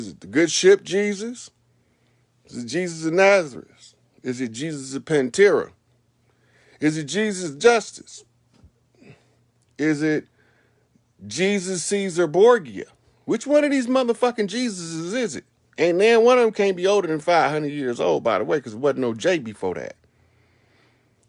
Is it the good ship Jesus? Is it Jesus of Nazareth? Is it Jesus of Pantera? Is it Jesus Justice? Is it Jesus Caesar Borgia? Which one of these motherfucking Jesuses is it? And then one of them can't be older than 500 years old, by the way, because there wasn't no J before that.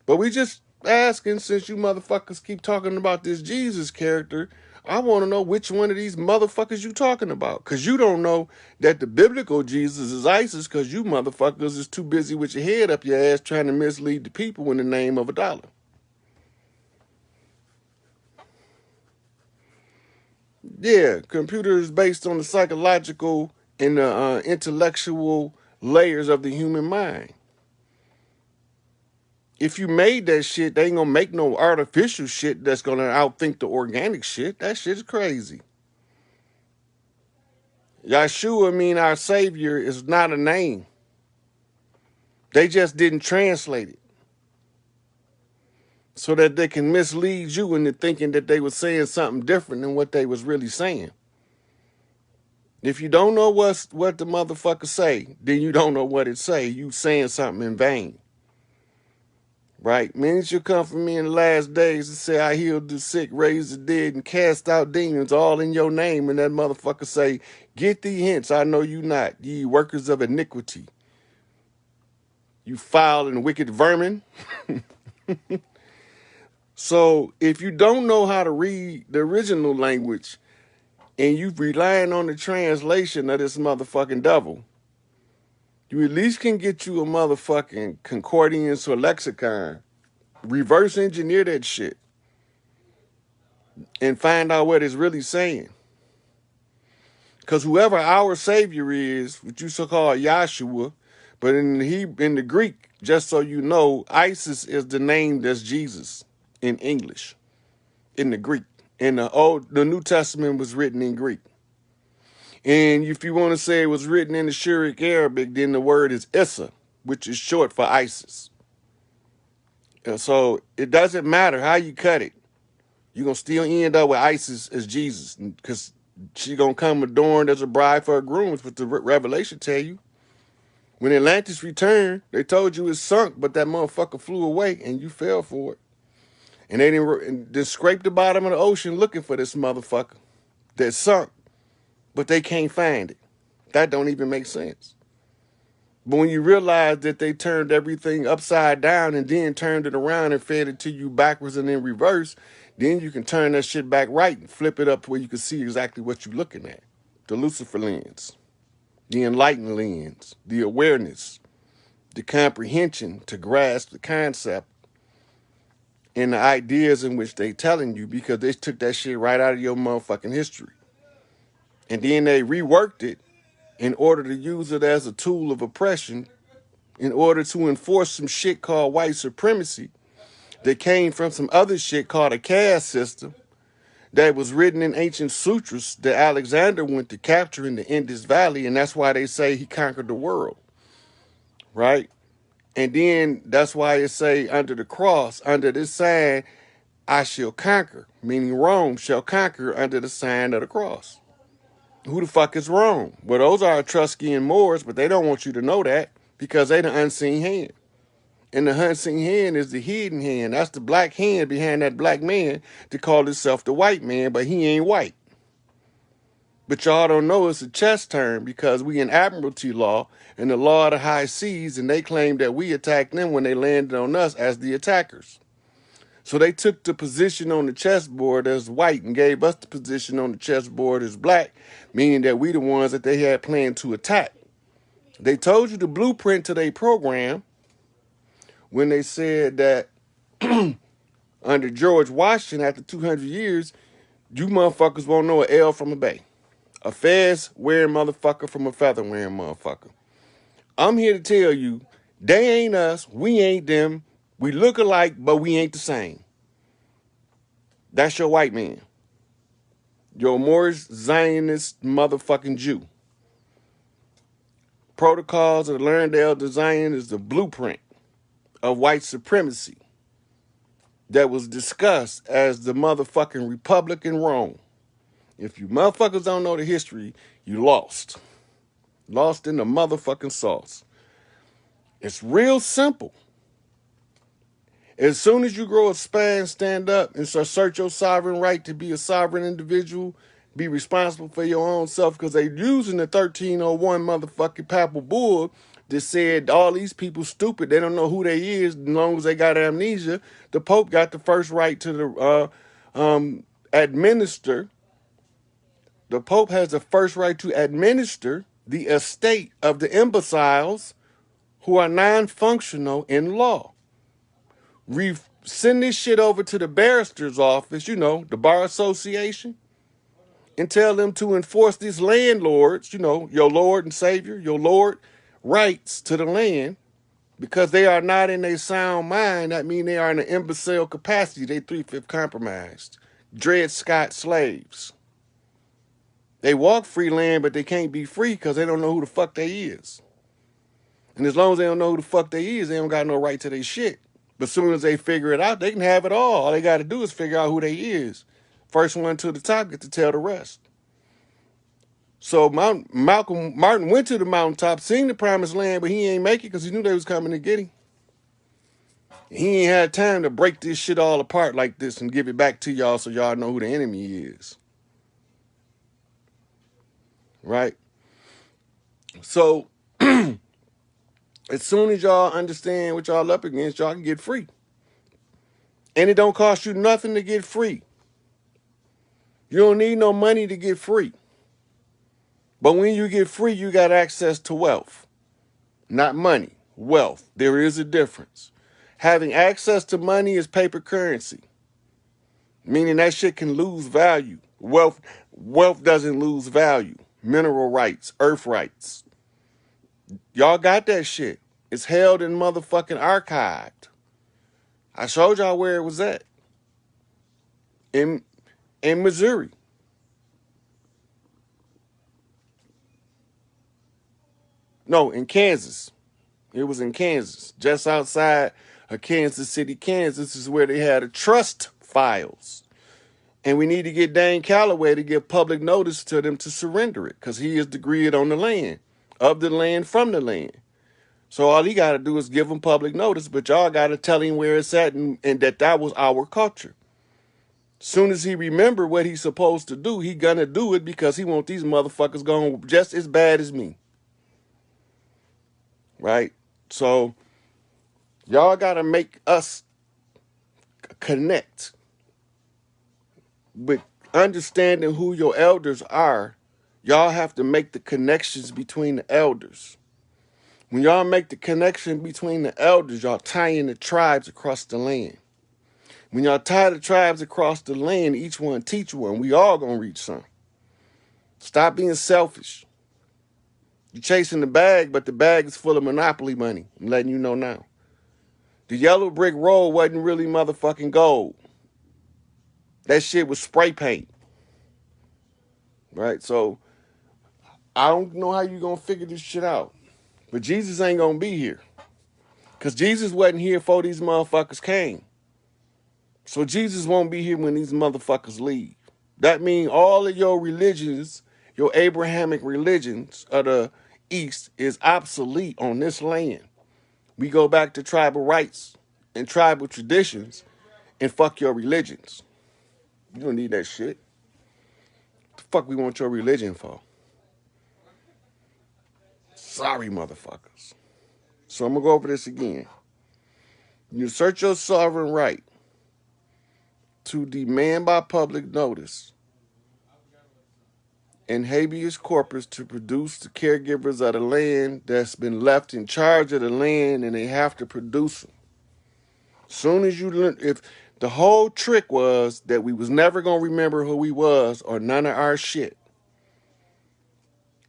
But we just asking, since you motherfuckers keep talking about this Jesus character, I want to know which one of these motherfuckers you talking about. Because you don't know that the biblical Jesus is ISIS, because you motherfuckers is too busy with your head up your ass trying to mislead the people in the name of a dollar. Yeah, computer is based on the psychological and the intellectual layers of the human mind. If you made that shit, they ain't gonna make no artificial shit that's gonna outthink the organic shit. That shit is crazy. Yeshua mean our savior is not a name. They just didn't translate it so that they can mislead you into thinking that they were saying something different than what they was really saying. If you don't know what the motherfucker say, then you don't know what it say. You saying something in vain. Right? Many shall come from me in the last days and say, I healed the sick, raised the dead, and cast out demons, all in your name. And that motherfucker say, get thee hence, I know you not, ye workers of iniquity. You foul and wicked vermin. So if you don't know how to read the original language and you relying on the translation of this motherfucking devil, you at least can get you a motherfucking concordance or lexicon. Reverse engineer that shit and find out what it's really saying. Because whoever our savior is, what you so-called Yahshua, but in the Greek, just so you know, ISIS is the name that's Jesus in English, in the Greek. And the New Testament was written in Greek. And if you want to say it was written in the Syriac Arabic, then the word is Issa, which is short for ISIS. And so it doesn't matter how you cut it. You're going to still end up with ISIS as Jesus, because she's going to come adorned as a bride for her grooms, what the Revelation tell you. When Atlantis returned, they told you it sunk, but that motherfucker flew away and you fell for it. And they didn't scrape the bottom of the ocean looking for this motherfucker that sunk, but they can't find it. That don't even make sense. But when you realize that they turned everything upside down and then turned it around and fed it to you backwards and in reverse, then you can turn that shit back right and flip it up to where you can see exactly what you're looking at. The Lucifer lens, the enlightened lens, the awareness, the comprehension to grasp the concept and the ideas in which they telling you, because they took that shit right out of your motherfucking history. And then they reworked it in order to use it as a tool of oppression, in order to enforce some shit called white supremacy that came from some other shit called a caste system that was written in ancient sutras that Alexander went to capture in the Indus Valley, and that's why they say he conquered the world, right? And then that's why it say under the cross, under this sign, I shall conquer, meaning Rome shall conquer under the sign of the cross. Who the fuck is Rome? Well, those are Etruscan Moors, but they don't want you to know that because they the unseen hand. And the unseen hand is the hidden hand. That's the black hand behind that black man to call himself the white man, but he ain't white. But y'all don't know it's a chess term because we in admiralty law and the law of the high seas, and they claim that we attacked them when they landed on us as the attackers. So they took the position on the chessboard as white and gave us the position on the chessboard as black, meaning that we the ones that they had planned to attack. They told you the blueprint to their program when they said that under George Washington, after 200 years, you motherfuckers won't know an L from a bay. A fez-wearing motherfucker from a feather-wearing motherfucker. I'm here to tell you, they ain't us, we ain't them. We look alike, but we ain't the same. That's your white man. Your Moorish Zionist motherfucking Jew. Protocols of the Learned Elder Zion is the blueprint of white supremacy that was discussed as the motherfucking Republic in Rome. If you motherfuckers don't know the history, you lost. lost in the motherfucking sauce. It's real simple. As soon as you grow a span, stand up and assert your sovereign right to be a sovereign individual, be responsible for your own self, because they using the 1301 motherfucking papal bull that said all these people stupid. They don't know who they is as long as they got amnesia. The Pope got the first right to administer. The Pope has the first right to administer the estate of the imbeciles who are non-functional in law. Send this shit over to the barrister's office, the Bar Association, and tell them to enforce this landlord's, your Lord and Savior, your Lord, rights to the land, because they are not in a sound mind. That means they are in an imbecile capacity. They 3/5 compromised. Dred Scott slaves. They walk free land, but they can't be free because they don't know who the fuck they is. And as long as they don't know who the fuck they is, they don't got no right to their shit. But as soon as they figure it out, they can have it all. All they got to do is figure out who they is. First one to the top get to tell the rest. So Martin went to the mountaintop, seen the promised land, but he ain't make it because he knew they was coming to get him. He ain't had time to break this shit all apart like this and give it back to y'all so y'all know who the enemy is. Right? So as soon as y'all understand what y'all up against, y'all can get free. And it don't cost you nothing to get free. You don't need no money to get free. But when you get free, you got access to wealth. Not money, wealth. There is a difference. Having access to money is paper currency, meaning that shit can lose value. Wealth doesn't lose value. Mineral rights, earth rights. Y'all got that shit. It's held and motherfucking archived. I showed y'all where it was at. In Missouri. No, in Kansas. It was in Kansas. Just outside of Kansas City, Kansas is where they had the trust files. And we need to get Dane Calloway to give public notice to them to surrender it, because he is degreed on the land, of the land, from the land. So all he got to do is give them public notice, but y'all got to tell him where it's at and that was our culture. Soon as he remember what he's supposed to do, he gonna do it because he want these motherfuckers going just as bad as me. Right? So y'all got to make us connect with understanding who your elders are. Y'all have to make the connections between the elders. When y'all make the connection between the elders, y'all tie in the tribes across the land. When y'all tie the tribes across the land, each one teach one. We all gonna reach some. Stop being selfish. You're chasing the bag, but the bag is full of monopoly money. I'm letting you know now. The yellow brick road wasn't really motherfucking gold. That shit was spray paint. Right? So I don't know how you gonna figure this shit out. But Jesus ain't gonna be here. Because Jesus wasn't here before these motherfuckers came. So Jesus won't be here when these motherfuckers leave. That means all of your religions, your Abrahamic religions of the East, is obsolete on this land. We go back to tribal rights and tribal traditions and fuck your religions. You don't need that shit. What the fuck we want your religion for? Sorry, motherfuckers. So I'm going to go over this again. You assert your sovereign right to demand by public notice and habeas corpus to produce the caregivers of the land that's been left in charge of the land, and they have to produce them. Soon as you learn, if the whole trick was that we was never going to remember who we was or none of our shit.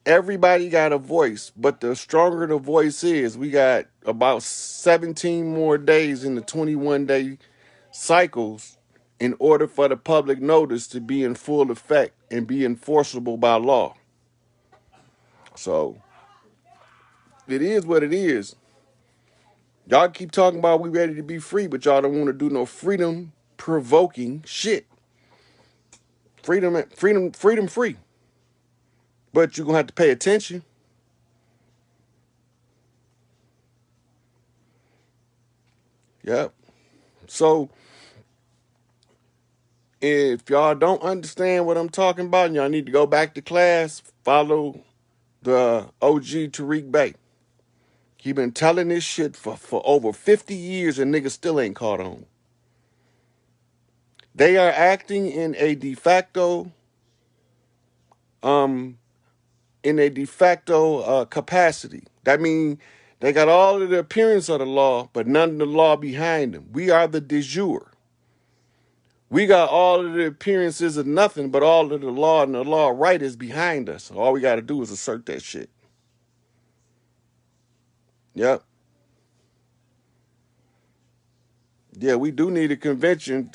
Everybody got a voice, but the stronger the voice is, we got about 17 more days in the 21-day cycles in order for the public notice to be in full effect and be enforceable by law. So it is what it is. Y'all keep talking about we ready to be free, but y'all don't want to do no freedom-provoking shit. Freedom free. But you're going to have to pay attention. Yep. So if y'all don't understand what I'm talking about, y'all need to go back to class, follow the OG Tariq Bey. He been telling this shit for over 50 years and niggas still ain't caught on. They are acting um, in a de facto capacity. That means they got all of the appearance of the law, but none of the law behind them. We are the de jure. We got all of the appearances of nothing, but all of the law and the law right is behind us. All we got to do is assert that shit. Yep. Yeah, we do need a convention,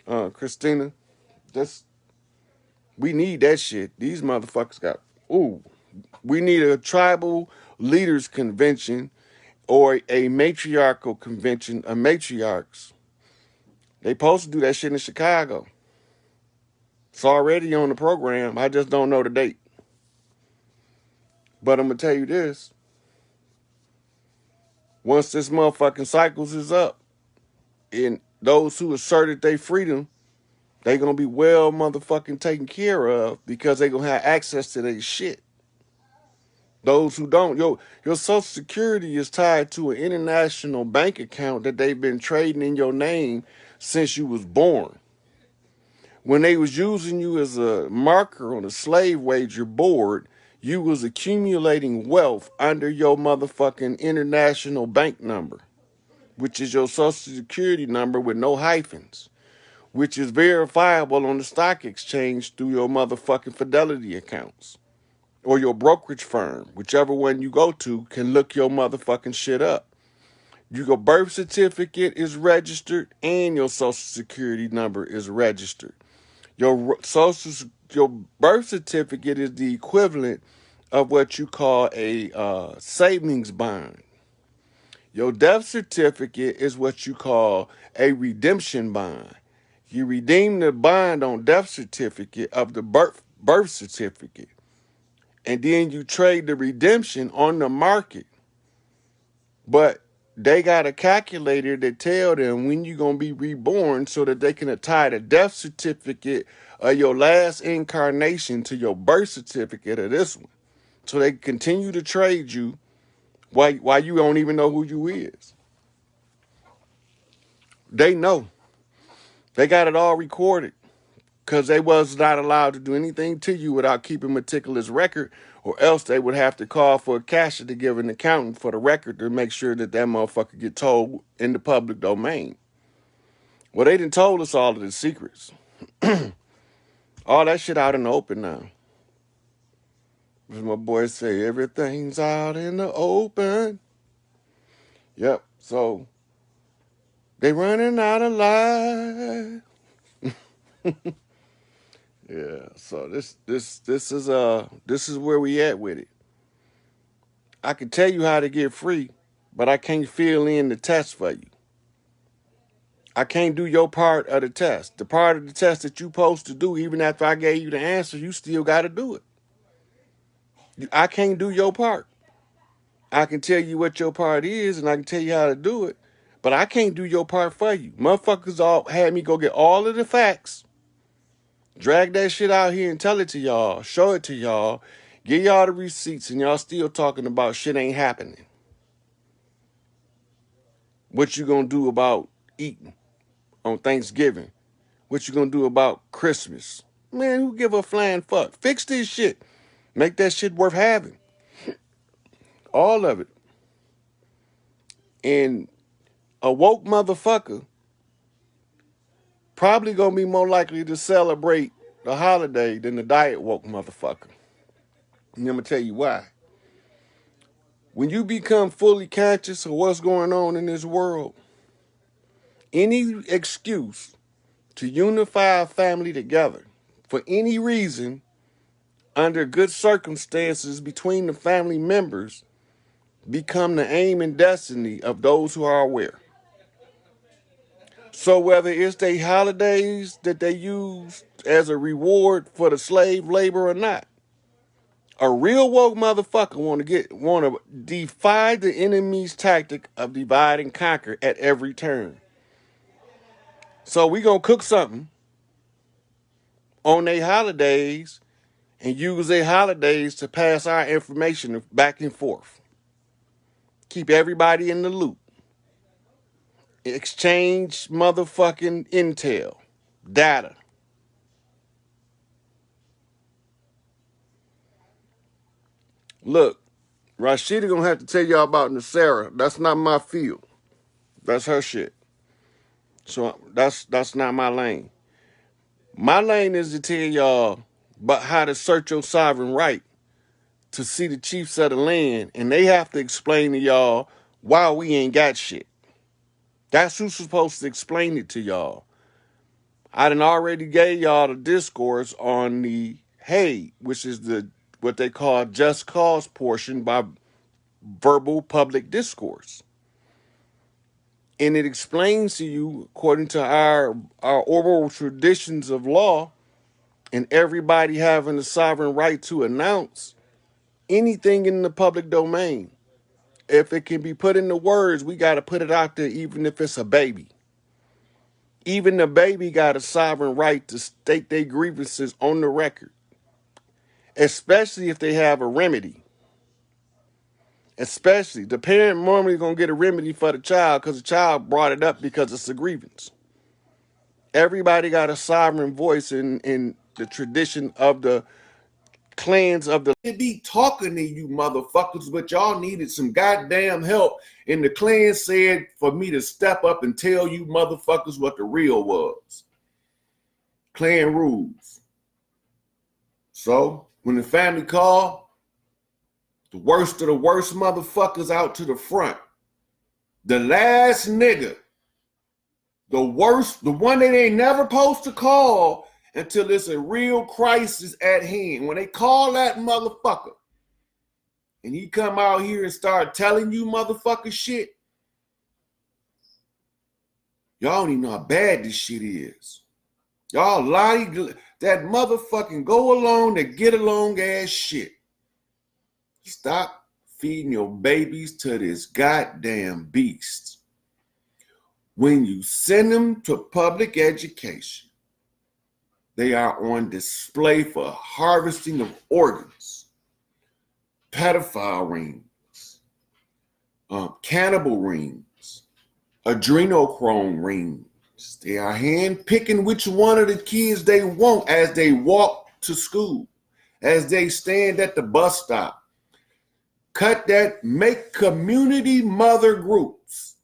Christina. That's We need that shit. These motherfuckers got. Ooh, we need a tribal leaders convention or a matriarchal convention of matriarchs. They supposed to do that shit in Chicago. It's already on the program. I just don't know the date. But I'm gonna tell you this: once this motherfucking cycles is up, and those who asserted their freedom, they gonna be well motherfucking taken care of because they gonna have access to their shit. Those who don't, your Social Security is tied to an international bank account that they've been trading in your name since you was born. When they was using you as a marker on a slave wager board, you was accumulating wealth under your motherfucking international bank number, which is your Social Security number with no hyphens, which is verifiable on the stock exchange through your motherfucking Fidelity accounts. Or your brokerage firm, whichever one you go to, can look your motherfucking shit up. Your birth certificate is registered and your social security number is registered. Your birth certificate is the equivalent of what you call a savings bond. Your death certificate is what you call a redemption bond. You redeem the bond on death certificate of the birth certificate. And then you trade the redemption on the market. But they got a calculator that tell them when you're going to be reborn so that they can tie the death certificate of your last incarnation to your birth certificate of this one. So they continue to trade you while you don't even know who you is. They know. They got it all recorded. Because they was not allowed to do anything to you without keeping meticulous record, or else they would have to call for a cashier to give an accountant for the record to make sure that motherfucker get told in the public domain. Well, they done told us all of the secrets. All that shit out in the open now. As my boys say, everything's out in the open. Yep, so they running out of life. Yeah, so this is where we at with it. I can tell you how to get free, but I can't fill in the test for you. I can't do your part of the test. The part of the test that you supposed to do, even after I gave you the answer, you still got to do it. I can't do your part. I can tell you what your part is, and I can tell you how to do it, but I can't do your part for you. Motherfuckers all had me go get all of the facts, drag that shit out here and tell it to y'all, show it to y'all, give y'all the receipts, and y'all still talking about shit ain't happening. What you gonna do about eating on Thanksgiving? What you gonna do about Christmas? Man, who give a flying fuck? Fix this shit. Make that shit worth having. All of it. And a woke motherfucker probably gonna be more likely to celebrate the holiday than the diet woke motherfucker. And I'm gonna tell you why. When you become fully conscious of what's going on in this world, any excuse to unify a family together for any reason under good circumstances between the family members become the aim and destiny of those who are aware. So whether it's their holidays that they use as a reward for the slave labor or not, A real woke motherfucker want to defy the enemy's tactic of divide and conquer at every turn. So we gonna cook something on their holidays and use their holidays to pass our information back and forth. Keep everybody in the loop. Exchange motherfucking intel, data. Look, Rashida gonna have to tell y'all about Nasara. That's not my field. That's her shit. So that's not my lane. My lane is to tell y'all about how to search your sovereign right to see the chiefs of the land, and they have to explain to y'all why we ain't got shit. That's who's supposed to explain it to y'all. I done already gave y'all the discourse on the hay, which is the what they call just cause portion by verbal public discourse. And it explains to you, according to our oral traditions of law, and everybody having the sovereign right to announce anything in the public domain. If it can be put into words, we got to put it out there, even if it's a baby. Even the baby got a sovereign right to state their grievances on the record, especially if they have a remedy. Especially, the parent normally going to get a remedy for the child because the child brought it up because it's a grievance. Everybody got a sovereign voice in the tradition of the clans of the. They be talking to you motherfuckers, but y'all needed some goddamn help. And the clan said for me to step up and tell you motherfuckers what the real was. Clan rules. So when the family called, the worst of the worst motherfuckers out to the front. The last nigga, the worst, the one that ain't never supposed to call until it's a real crisis at hand. When they call that motherfucker and he come out here and start telling you motherfucker shit, y'all don't even know how bad this shit is. Y'all lie, that motherfucking go along to get along ass shit. Stop feeding your babies to this goddamn beast. When you send them to public education, they are on display for harvesting of organs, pedophile rings, cannibal rings, adrenochrome rings. They are handpicking which one of the kids they want as they walk to school, as they stand at the bus stop. Cut that, make community mother groups.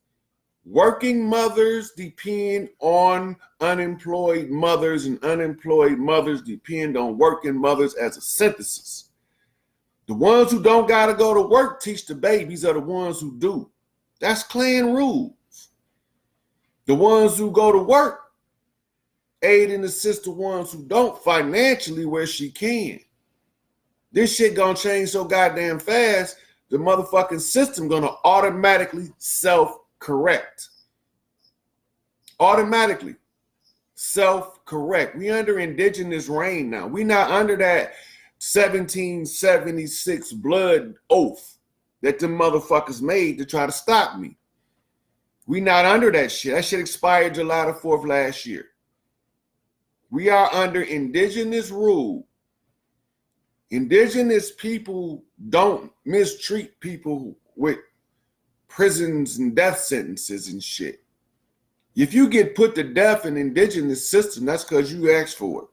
Working mothers depend on unemployed mothers, and unemployed mothers depend on working mothers as a synthesis. The ones who don't got to go to work teach the babies are the ones who do. That's clan rules. The ones who go to work aid and assist the ones who don't financially where she can. This shit gonna change so goddamn fast, the motherfucking system gonna automatically self-correct. Automatically self-correct. We under indigenous reign now. We not under that 1776 blood oath that the motherfuckers made to try to stop me. We not under that shit. That shit expired July the 4th last year. We are under indigenous rule. Indigenous people don't mistreat people with prisons and death sentences and shit. If you get put to death in indigenous system, that's because you asked for it.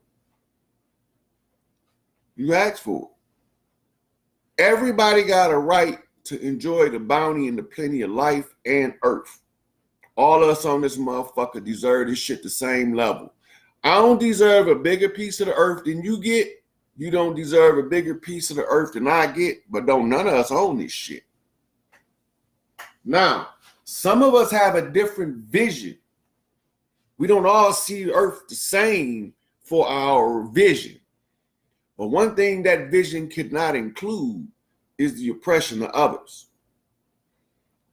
You asked for it. Everybody got a right to enjoy the bounty and the plenty of life and earth. All of us on this motherfucker deserve this shit the same level. I don't deserve a bigger piece of the earth than you get. You don't deserve a bigger piece of the earth than I get, but don't none of us own this shit. Now, some of us have a different vision. We don't all see the earth the same for our vision. But one thing that vision could not include is the oppression of others.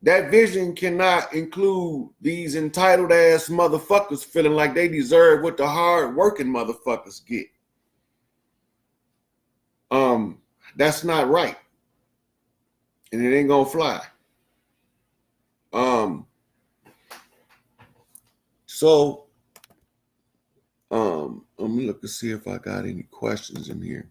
That vision cannot include these entitled ass motherfuckers feeling like they deserve what the hard working motherfuckers get. That's not right. And it ain't gonna fly. Let me look to see if I got any questions in here.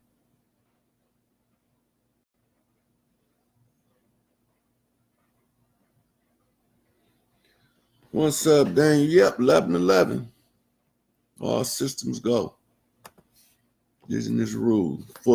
What's up, Daniel? Yep, 11-11. All systems go. Using this rule. Full